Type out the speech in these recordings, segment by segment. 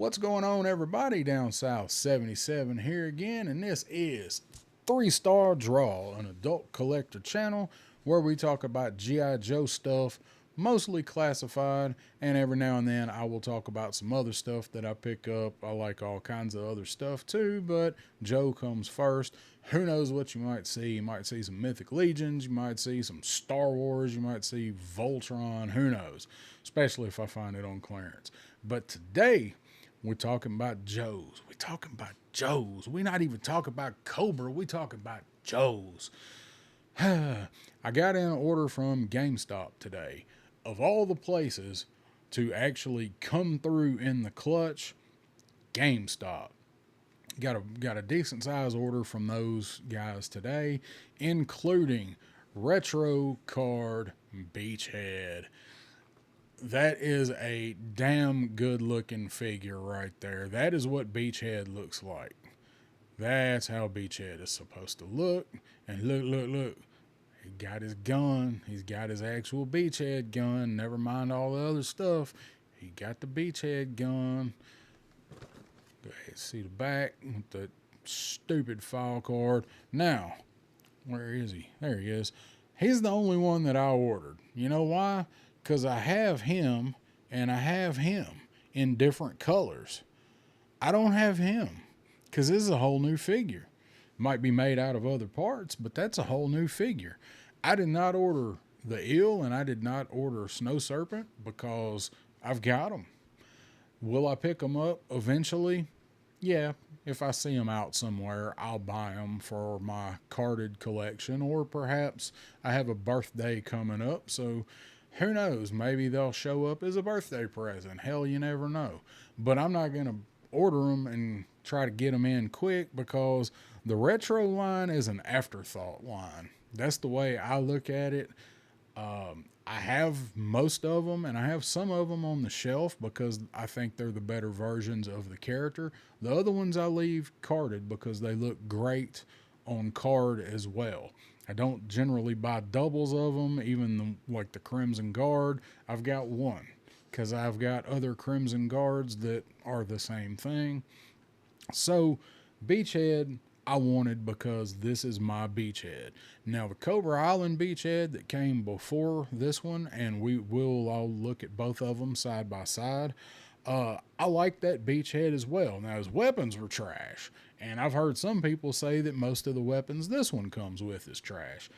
What's going on, everybody? Down South 77 here again, and this is 3 Star Draw, an adult collector channel where we talk about G.I. Joe stuff, mostly classified, and every now and then I will talk about some other stuff that I pick up. I like all kinds of other stuff too, but Joe comes first. Who knows what you might see? You might see some Mythic Legions, you might see some Star Wars, you might see Voltron, who knows? Especially if I find it on clearance. But today, we're talking about Joes. We're talking about Joes. We're not even talking about Cobra. We're talking about Joes. I got in an order from GameStop today. Of all the places to actually come through in the clutch, GameStop. Got a decent size order from those guys today, including Retro Card Beachhead. That is a damn good looking figure right there. That is what Beachhead looks like. That's how Beachhead is supposed to look. And look. He got his gun. He's got his actual Beachhead gun. Never mind all the other stuff. He got the Beachhead gun. Go ahead, see the back with the stupid file card. Now, where is he? There he is. He's the only one that I ordered. You know why? Because I have him and I have him in different colors. I don't have him because this is a whole new figure. Might be made out of other parts, but that's a whole new figure. I did not order the eel and I did not order Snow Serpent because I've got them. Will I pick them up eventually? Yeah, if I see them out somewhere, I'll buy them for my carded collection, or perhaps I have a birthday coming up, so who knows? Maybe they'll show up as a birthday present. Hell, you never know. But I'm not going to order them and try to get them in quick because the retro line is an afterthought line. That's the way I look at it. I have most of them, and I have some of them on the shelf because I think they're the better versions of the character. The other ones I leave carded because they look great on card as well. I don't generally buy doubles of them, even like the Crimson Guard. I've got one because I've got other Crimson Guards that are the same thing. So, Beachhead, I wanted because this is my Beachhead. Now, the Cobra Island Beach Head that came before this one, and we will all look at both of them side by side. I like that Beachhead as well. Now, his weapons were trash, and I've heard some people say that most of the weapons this one comes with is trash.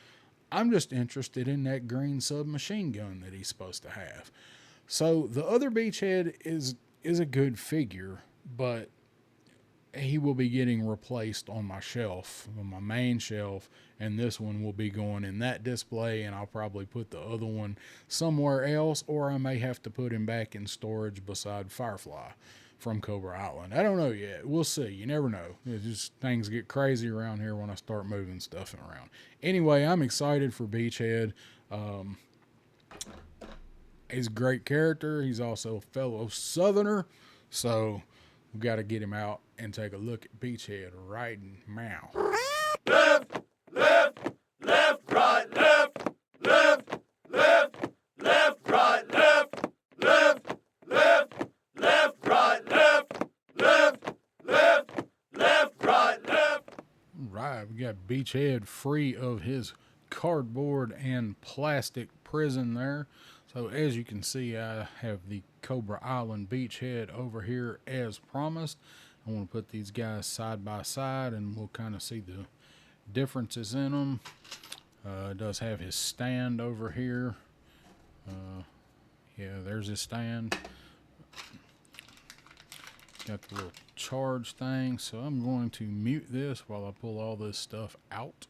I'm just interested in that green submachine gun that he's supposed to have. So the other Beachhead is a good figure, but he will be getting replaced on my shelf, on my main shelf, and this one will be going in that display, and I'll probably put the other one somewhere else, or I may have to put him back in storage beside Firefly from Cobra Island. I don't know yet. We'll see. You never know. It's just things get crazy around here when I start moving stuff around. Anyway, I'm excited for Beachhead. He's a great character. He's also a fellow Southerner, so we got to get him out and take a look at Beachhead right now. Left, left, left, right, left, left, left, left, right, left, left, left, left, right, left, left, left, left, right, left. All right, we got Beachhead free of his cardboard and plastic prison there. So as you can see, I have the Cobra Island Beachhead over here as promised. I want to put these guys side by side and we'll kind of see the differences in them. It does have his stand over here. Yeah, there's his stand. Got the little charge thing. So I'm going to mute this while I pull all this stuff out.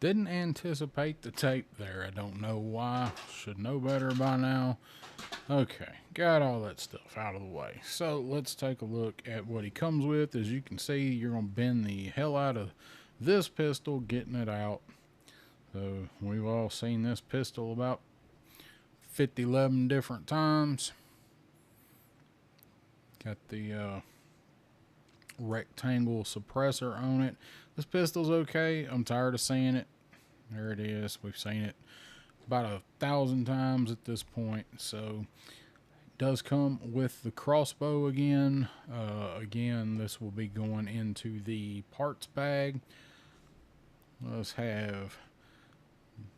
Didn't anticipate the tape there. I don't know why. Should know better by now. Okay, got all that stuff out of the way. So let's take a look at what he comes with. As you can see, you're going to bend the hell out of this pistol, getting it out. So we've all seen this pistol about 11 different times. Got the rectangle suppressor on it. This pistol's okay. I'm tired of seeing it. There it is. We've seen it about 1,000 times at this point. So it does come with the crossbow again. Again, this will be going into the parts bag. Let's have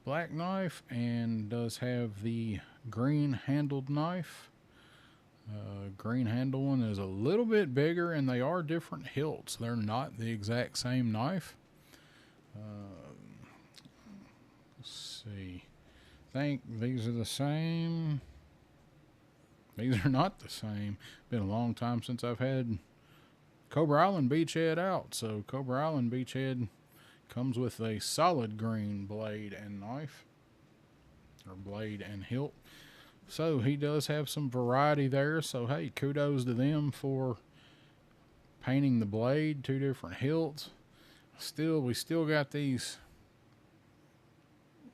black knife and does have the green handled knife. Green handle one is a little bit bigger, and they are different hilts. They're not the exact same knife. Let's see. I think these are the same. These are not the same. Been a long time since I've had Cobra Island Beach Head out. So Cobra Island Beach Head comes with a solid green blade and knife, or blade and hilt. So he does have some variety there. So hey, kudos to them for painting the blade, 2 different hilts. We still got these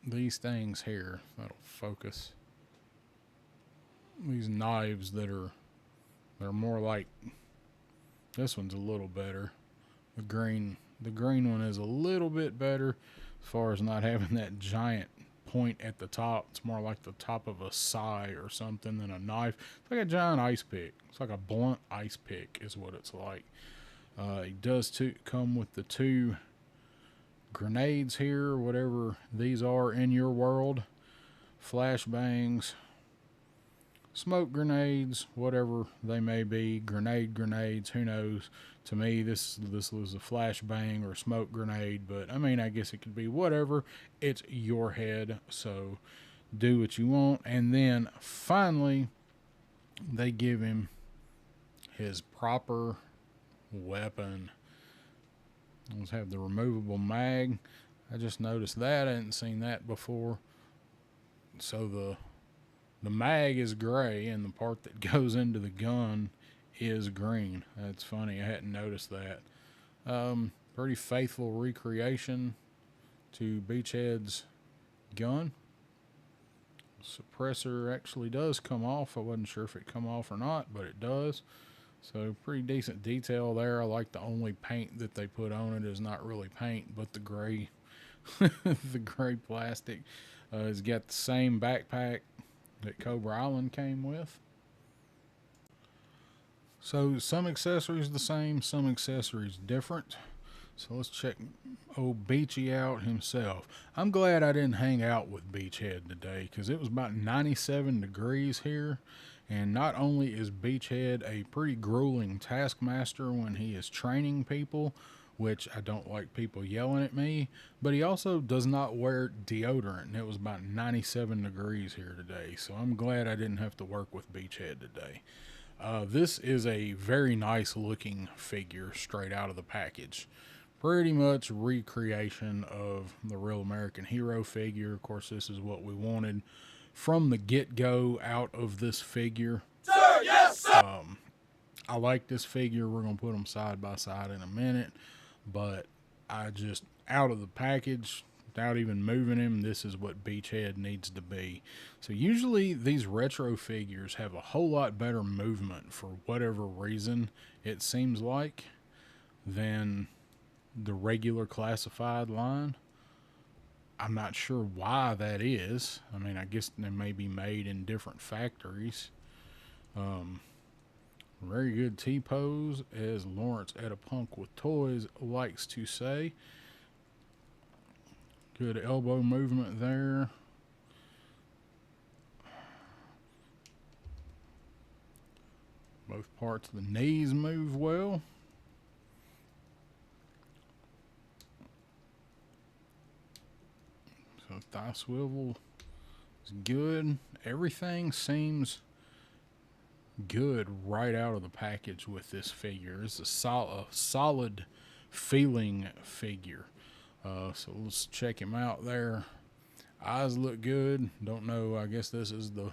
things here that'll focus. These knives they're more like, this one's a little better. The green one is a little bit better as far as not having that giant point at the top. It's more like the top of a sai or something than a knife. It's like a giant ice pick. It's like a blunt ice pick is what it's like. It does come with the 2 grenades here, whatever these are in your world. Flashbangs, smoke grenades, whatever they may be. Grenades, who knows. To me, this was a flashbang or smoke grenade, but I mean, I guess it could be whatever. It's your head, so do what you want. And then finally, they give him his proper weapon. Let's have the removable mag. I just noticed that. I hadn't seen that before. So the mag is gray, and the part that goes into the gun is green. That's funny. I hadn't noticed that. Pretty faithful recreation to Beachhead's gun. Suppressor actually does come off. I wasn't sure if it come off or not, but it does. So pretty decent detail there. I like the only paint that they put on it is not really paint, but the gray, the gray plastic. It's got the same backpack that Cobra Island came with. So some accessories the same, some accessories different. So let's check old Beachy out himself. I'm glad I didn't hang out with Beachhead today because it was about 97 degrees here. And not only is Beachhead a pretty grueling taskmaster when he is training people, which I don't like people yelling at me, but he also does not wear deodorant. And it was about 97 degrees here today. So I'm glad I didn't have to work with Beachhead today. This is a very nice looking figure straight out of the package. Pretty much recreation of the Real American Hero figure. Of course, this is what we wanted from the get-go out of this figure. Sir, yes, sir! I like this figure. We're going to put them side by side in a minute. But I just, out of the package, without even moving him, this is what Beachhead needs to be. So usually these retro figures have a whole lot better movement for whatever reason, it seems like, than the regular classified line. I'm not sure why that is. I mean, I guess they may be made in different factories. Very good T-pose, as Lawrence Edapunk with Toys likes to say. Good elbow movement there. Both parts of the knees move well. So thigh swivel is good. Everything seems good right out of the package with this figure. It's a solid feeling figure. So let's check him out there. Eyes look good. Don't know. I guess this is the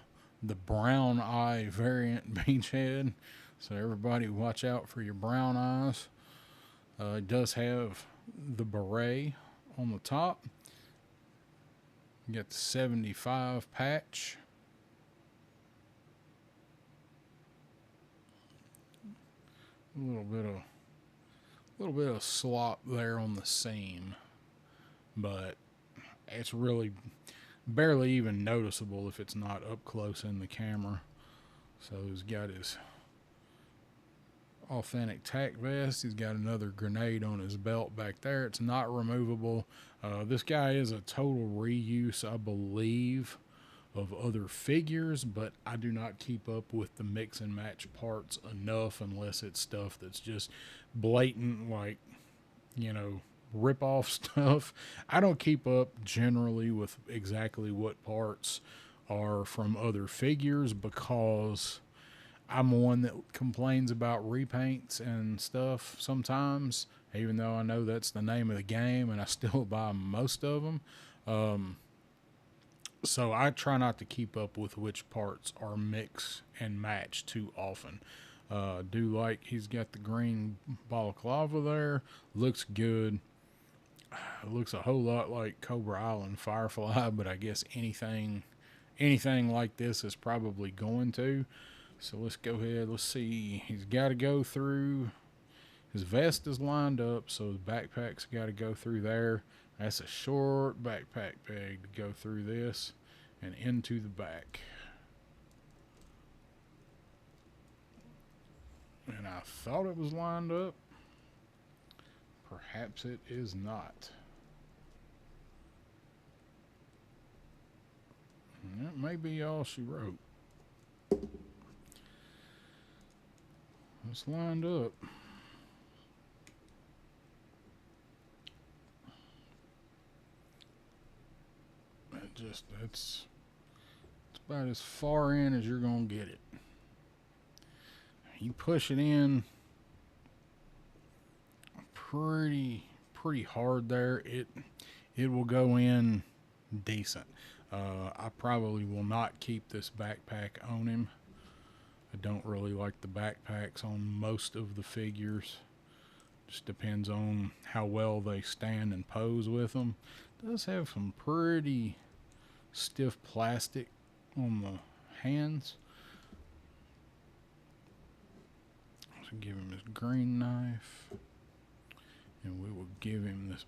brown eye variant beach head. So everybody watch out for your brown eyes. It does have the beret on the top. You got the 75 patch. A little bit of slop there on the seam, but it's really barely even noticeable if it's not up close in the camera. So he's got his authentic tack vest. He's got another grenade on his belt back there. It's not removable. This guy is a total reuse, I believe, of other figures, but I do not keep up with the mix and match parts enough unless it's stuff that's just blatant, like, rip off stuff. I don't keep up generally with exactly what parts are from other figures because I'm one that complains about repaints and stuff sometimes, even though I know that's the name of the game and I still buy most of them. So I try not to keep up with which parts are mix and match too often. Do like he's got the green balaclava there. Looks good. Looks a whole lot like Cobra Island Firefly, but I guess anything like this is probably going to. So let's go ahead. Let's see. He's got to go through. His vest is lined up, so the backpack's got to go through there. That's a short backpack peg to go through this and into the back. And I thought it was lined up. Perhaps it is not. And that may be all she wrote. It's lined up. It's about as far in as you're gonna get it. You push it in pretty hard there. It will go in decent. I probably will not keep this backpack on him. I don't really like the backpacks on most of the figures. Just depends on how well they stand and pose with them. It does have some pretty stiff plastic on the hands. So give him his green knife. And we will give him this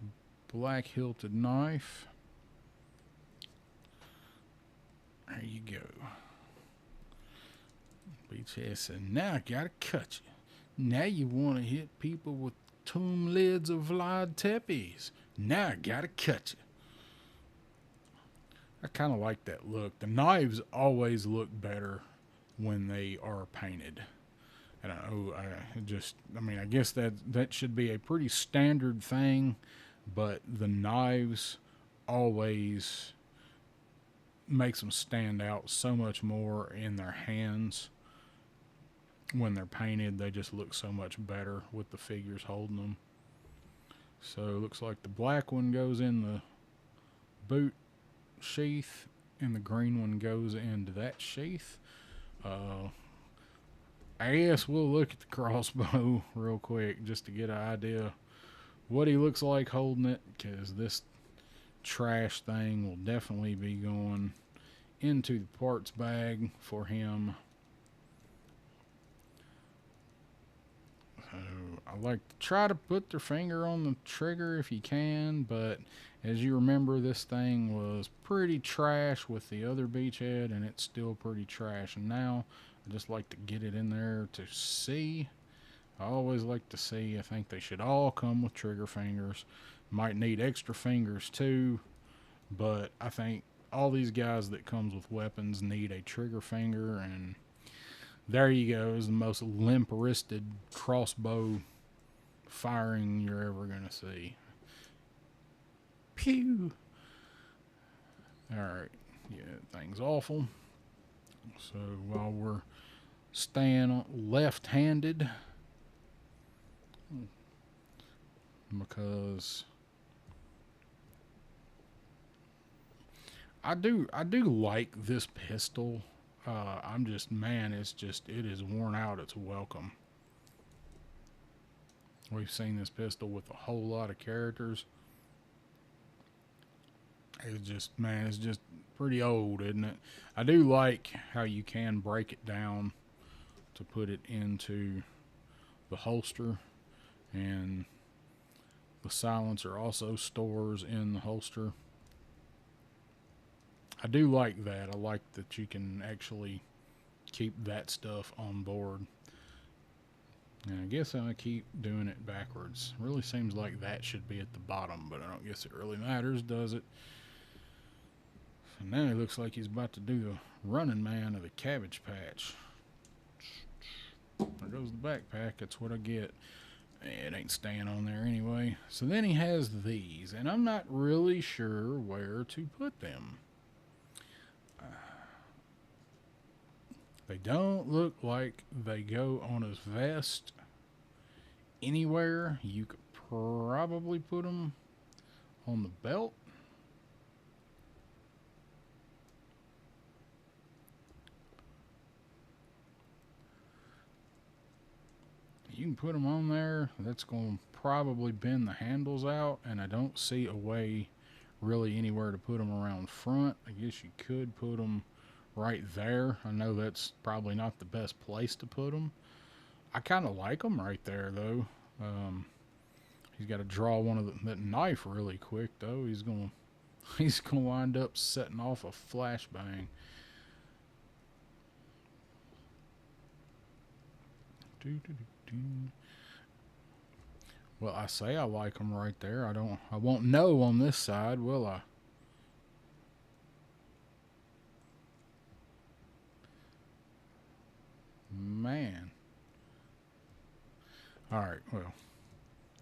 black hilted knife. There you go. Beachhead said, now I gotta cut you. Now you want to hit people with tomb lids of Vlad Tepes. Now I gotta cut you. I kind of like that look. The knives always look better when they are painted. And I guess that should be a pretty standard thing, but the knives always makes them stand out so much more in their hands. When they're painted, they just look so much better with the figures holding them. So it looks like the black one goes in the boot sheath and the green one goes into that sheath. I guess we'll look at the crossbow real quick just to get an idea what he looks like holding it, because this trash thing will definitely be going into the parts bag for him. So I like to try to put their finger on the trigger if you can, but as you remember, this thing was pretty trash with the other beachhead, and it's still pretty trash. And now I just like to get it in there to see. I always like to see. I think they should all come with trigger fingers. Might need extra fingers too, but I think all these guys that comes with weapons need a trigger finger, and there you go. Is the most limp-wristed crossbow firing you're ever gonna see. Pew! Alright, yeah, thing's awful. So while we're staying left-handed, because I do like this pistol. I'm just, man, it is worn out its welcome. We've seen this pistol with a whole lot of characters. It's just, man, it's just pretty old, isn't it? I do like how you can break it down to put it into the holster, and the silencer also stores in the holster. I do like that. I like that you can actually keep that stuff on board. And I guess I keep doing it backwards. Really seems like that should be at the bottom, but I don't guess it really matters, does it? So now he looks like he's about to do the running man of the Cabbage Patch. There goes the backpack. That's what I get. It ain't staying on there anyway. So then he has these, and I'm not really sure where to put them. They don't look like they go on his vest anywhere. You could probably put them on the belt. You can put them on there. That's going to probably bend the handles out, and I don't see a way really anywhere to put them around front. I guess you could put them right there. I know that's probably not the best place to put them. I kind of like them right there, though. He's got to draw one of that knife really quick, though. He's gonna wind up setting off a flashbang. Well, I say I like them right there. I won't know on this side, will I? Man. Alright, well,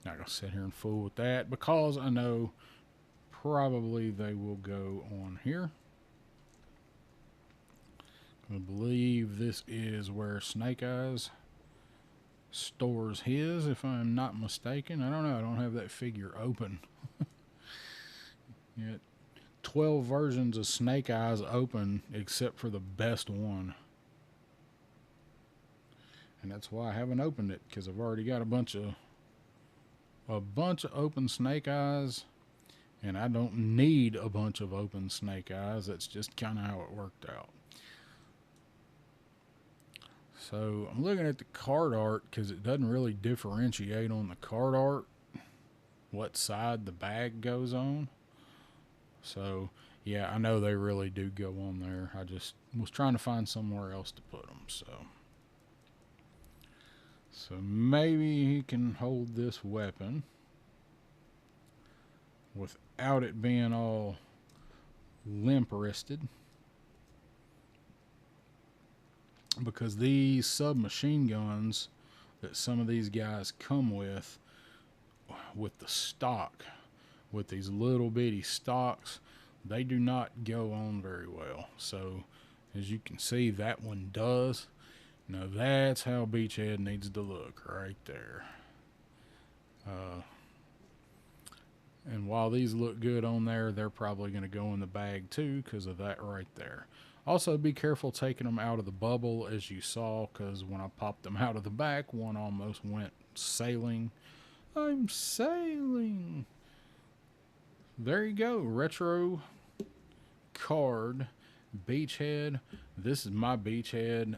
not gonna sit here and fool with that because I know probably they will go on here. I believe this is where Snake Eyes stores his, if I'm not mistaken. I don't know. I don't have that figure open. Yet 12 versions of Snake Eyes open except for the best one. And that's why I haven't opened it, because I've already got a bunch of open Snake Eyes, and I don't need a bunch of open Snake Eyes. That's just kind of how it worked out. So I'm looking at the card art because it doesn't really differentiate on the card art what side the bag goes on. So yeah, I know they really do go on there. I just was trying to find somewhere else to put them. So maybe he can hold this weapon without it being all limp-wristed. Because these submachine guns that some of these guys come with the stock, with these little bitty stocks, they do not go on very well. So as you can see, that one does. Now that's how Beach Head needs to look right there. And while these look good on there, they're probably going to go in the bag too because of that right there. Also, be careful taking them out of the bubble, as you saw, because when I popped them out of the back, one almost went sailing. I'm sailing. There you go. Retro card. Beach Head. This is my Beach Head.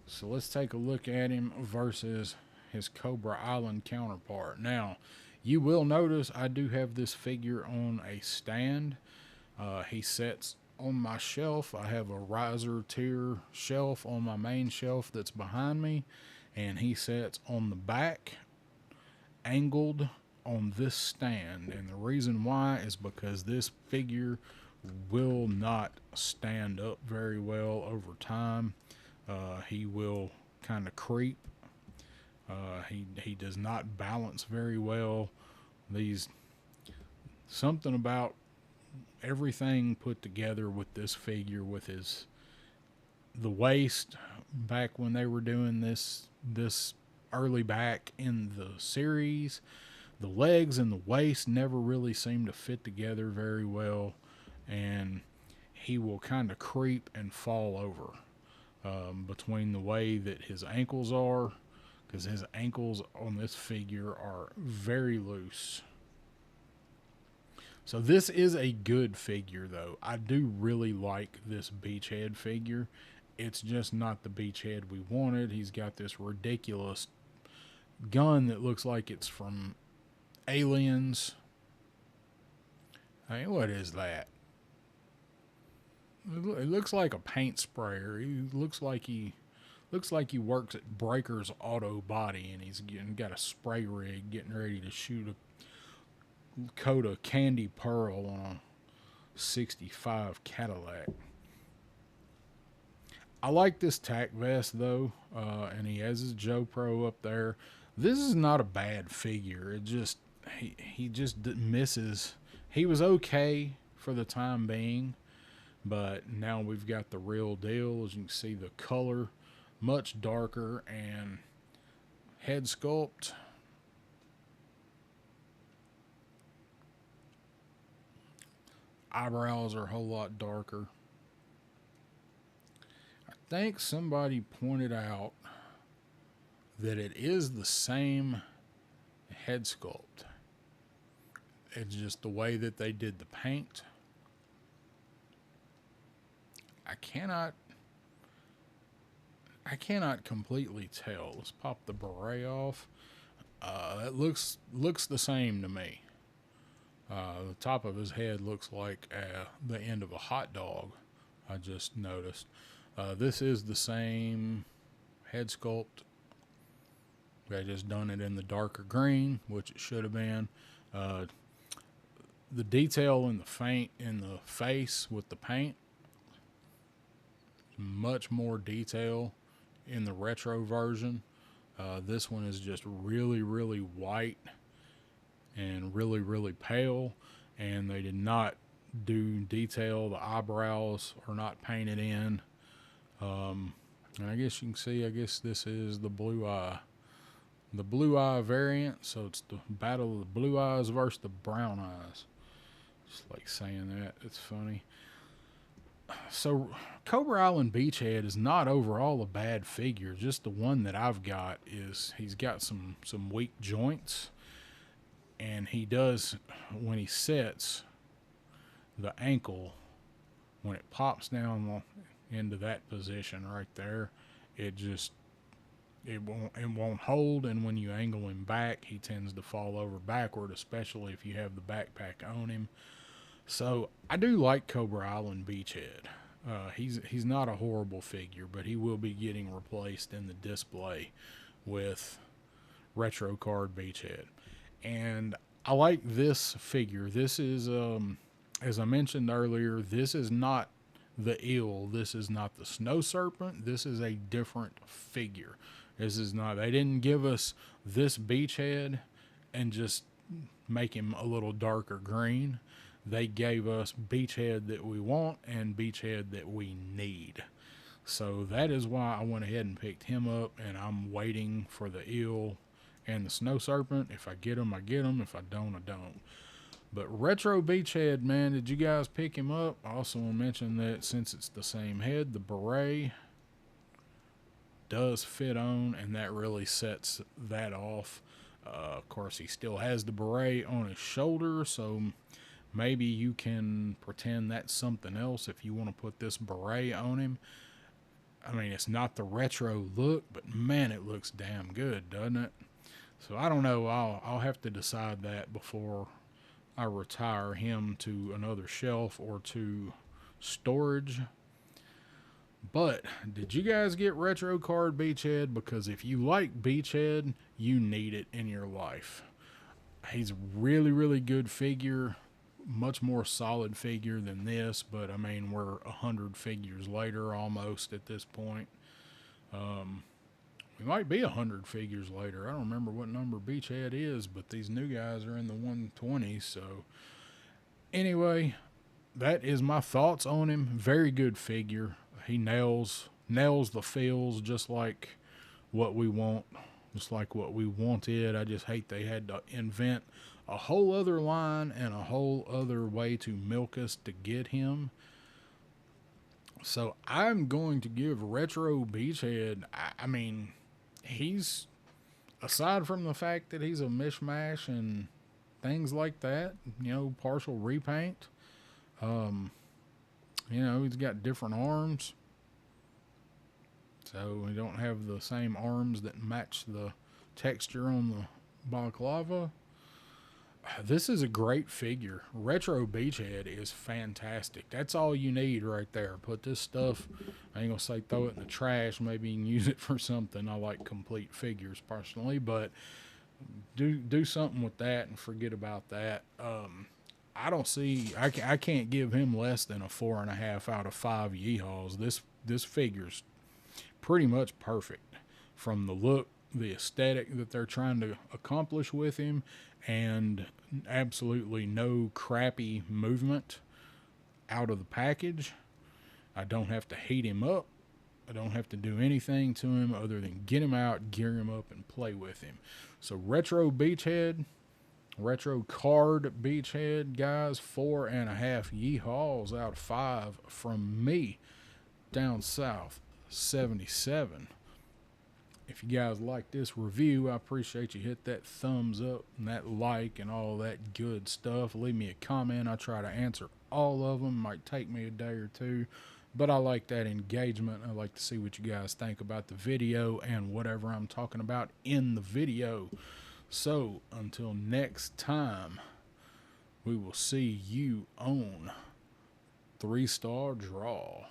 So let's take a look at him versus his Cobra Island counterpart. Now, you will notice I do have this figure on a stand. He sets on my shelf. I have a riser tier shelf on my main shelf that's behind me, and he sets on the back, angled on this stand. And the reason why is because this figure will not stand up very well over time. He will kind of creep. He does not balance very well. Something about everything put together with this figure, with the waist, back when they were doing this early back in the series, the legs and the waist never really seemed to fit together very well. and he will kind of creep and fall over between the way that his ankles are, because his ankles on this figure are very loose. So this is a good figure, though. I do really like this Beachhead figure. It's just not the Beachhead we wanted. He's got this ridiculous gun that looks like it's from Aliens. Hey, what is that? It looks like a paint sprayer. He looks like he works at Breaker's Auto Body, and he's got a spray rig getting ready to shoot a coat of candy pearl on a 65 Cadillac. I like this tack vest though, and he has his Joe Pro up there. This is not a bad figure. It just he just misses. He was okay for the time being, but now we've got the real deal. As you can see, the color much darker, and head sculpt. Eyebrows are a whole lot darker. I think somebody pointed out that it is the same head sculpt. It's just the way that they did the paint. I cannot completely tell. Let's pop the beret off. It looks the same to me. The top of his head looks like the end of a hot dog. I just noticed. This is the same head sculpt. They just done it in the darker green, which it should have been. The detail in the face with the paint, much more detail in the retro version. This one is just really, really white and really, really pale, and they did not do detail. The eyebrows are not painted in. And I guess you can see, I guess this is the blue eye variant. So it's the battle of the blue eyes versus the brown eyes. Just like saying that. It's funny. So Cobra Island Beach Head is not overall a bad figure. Just the one that I've got is he's got some weak joints, and he does, when he sets the ankle, when it pops down into that position right there, it won't hold, and when you angle him back, he tends to fall over backward, especially if you have the backpack on him. So I do like Cobra Island Beach Head. He's not a horrible figure, but he will be getting replaced in the display with Retro Card Beach Head. And I like this figure. This is, as I mentioned earlier, this is not the eel. This is not the snow serpent. This is a different figure. This is not, they didn't give us this beach head and just make him a little darker green. They gave us beach head that we want and beach head that we need. So that is why I went ahead and picked him up, and I'm waiting for the eel and the snow serpent. If I get them, I get them. If I don't, I don't. But Retro Beachhead, man, did you guys pick him up? I also want to mention that since it's the same head, the beret does fit on, and that really sets that off. Of course, he still has the beret on his shoulder, so maybe you can pretend that's something else if you want to put this beret on him. I mean, it's not the retro look, but man, it looks damn good, doesn't it? So I don't know. I'll have to decide that before I retire him to another shelf or to storage. But did you guys get Retro Card Beachhead? Because if you like Beachhead, you need it in your life. He's a really, really good figure. Much more solid figure than this, but I mean, we're 100 figures later almost at this point. We might be 100 figures later. I don't remember what number Beachhead is, but these new guys are in the 120s. So anyway, that is my thoughts on him. Very good figure. He nails the feels just like what we want just like what we wanted. I just hate they had to invent a whole other line and a whole other way to milk us to get him. So I'm going to give Retro Beachhead. I mean, he's, aside from the fact that he's a mishmash and things like that, partial repaint. He's got different arms. So we don't have the same arms that match the texture on the balaclava. This is a great figure. Retro Beachhead is fantastic. That's all you need right there. Put this stuff, I ain't gonna say throw it in the trash. Maybe you can use it for something. I like complete figures personally, but do something with that and forget about that. I can't give him less than a 4.5 out of 5 yeehaws. This figure's pretty much perfect from the look, the aesthetic that they're trying to accomplish with him, and absolutely no crappy movement out of the package. I don't have to heat him up. I don't have to do anything to him other than get him out, gear him up, and play with him. So Retro Beachhead, Retro Card Beachhead, guys, 4.5 yeehaws out of 5 from me down south 77. If you guys like this review, I appreciate you hit that thumbs up and that like and all that good stuff. Leave me a comment. I try to answer all of them. Might take me a day or two, but I like that engagement. I like to see what you guys think about the video and whatever I'm talking about in the video. So until next time, we will see you on 3-Star Draw.